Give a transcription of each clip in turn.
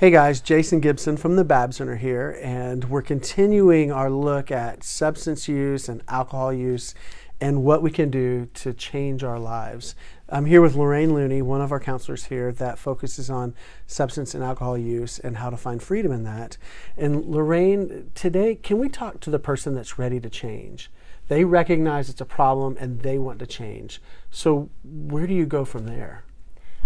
Hey guys, Jason Gibson from the Babb Center here, and we're continuing our look at substance use and alcohol use and what we can do to change our lives. I'm here with Lorraine Looney, one of our counselors here that focuses on substance and alcohol use and how to find freedom in that. And Lorraine, today, can we talk to the person that's ready to change? They recognize it's a problem and they want to change. So where do you go from there?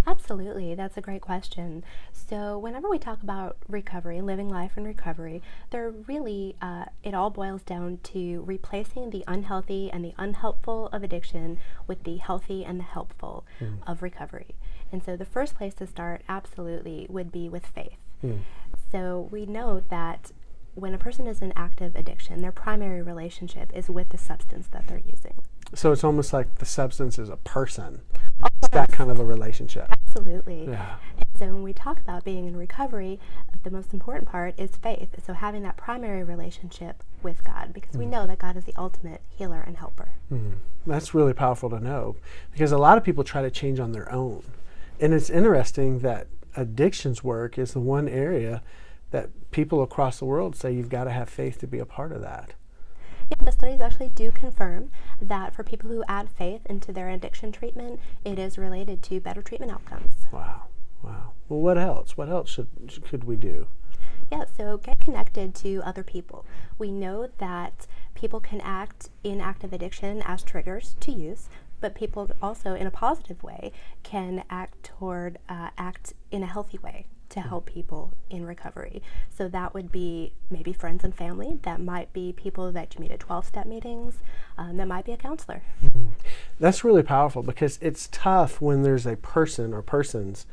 Absolutely, that's a great question. So whenever we talk about recovery, living life in recovery, it all boils down to replacing the unhealthy and the unhelpful of addiction with the healthy and the helpful of recovery. And so the first place to start absolutely would be with faith. So we know that when a person is in active addiction, their primary relationship is with the substance that they're using. So it's almost like the substance is a person. It's that kind of a relationship. Absolutely. Yeah. And so when we talk about being in recovery, the most important part is faith. So having that primary relationship with God, because we know that God is the ultimate healer and helper. That's really powerful to know, because a lot of people try to change on their own. And it's interesting that addictions work is the one area that people across the world say you've got to have faith to be a part of that. Yeah, the studies actually do confirm that for people who add faith into their addiction treatment, it is related to better treatment outcomes. Wow. Well, what else? What else could we do? Yeah, so get connected to other people. We know that people can act in active addiction as triggers to use, but people also, in a positive way, can act in a healthy way to help people in recovery. So that would be maybe friends and family. That might be people that you meet at 12-step meetings. That might be a counselor. That's really powerful, because it's tough when there's a person or persons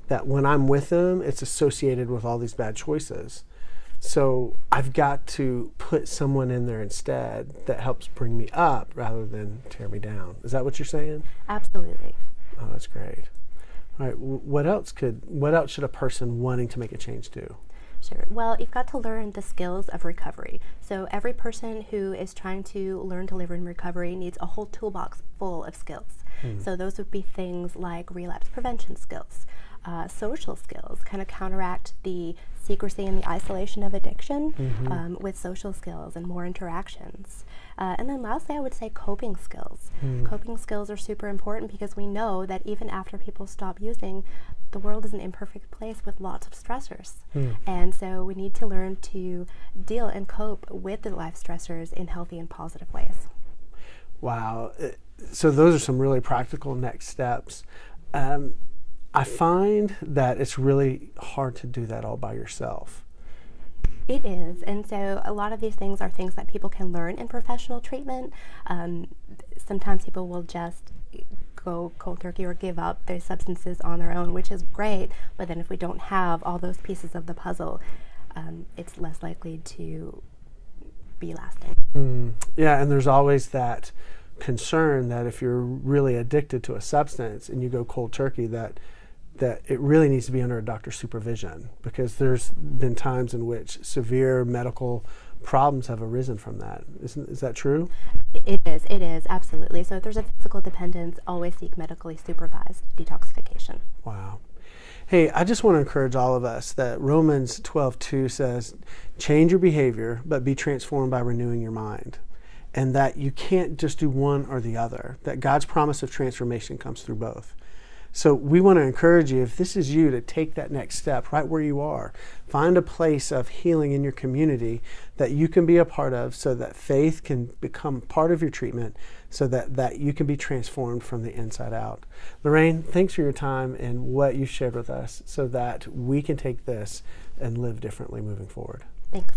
that when I'm with them, it's associated with all these bad choices. So I've got to put someone in there instead that helps bring me up rather than tear me down. Is that what you're saying? Absolutely. Oh, that's great. All right, what else should a person wanting to make a change do? Sure. Well, you've got to learn the skills of recovery. So every person who is trying to learn to live in recovery needs a whole toolbox full of skills. So those would be things like relapse prevention skills, social skills, kind of counteract the secrecy and the isolation of addiction with social skills and more interactions. And then lastly, I would say coping skills. Coping skills are super important because we know that even after people stop using, the world is an imperfect place with lots of stressors. And so we need to learn to deal and cope with the life stressors in healthy and positive ways. Wow. So those are some really practical next steps. I find that it's really hard to do that all by yourself. It is, and so a lot of these things are things that people can learn in professional treatment. Sometimes people will just go cold turkey or give up their substances on their own, which is great, but then if we don't have all those pieces of the puzzle, it's less likely to be lasting. Yeah, and there's always that concern that if you're really addicted to a substance and you go cold turkey, that it really needs to be under a doctor's supervision, because there's been times in which severe medical problems have arisen from that. Is that true? It is, absolutely. So if there's a physical dependence, always seek medically supervised detoxification. Wow. Hey, I just want to encourage all of us that Romans 12:2 says, change your behavior, but be transformed by renewing your mind. And that you can't just do one or the other, that God's promise of transformation comes through both. So we want to encourage you, if this is you, to take that next step right where you are. Find a place of healing in your community that you can be a part of, so that faith can become part of your treatment, so that you can be transformed from the inside out. Lorraine, thanks for your time and what you've shared with us, so that we can take this and live differently moving forward. Thanks.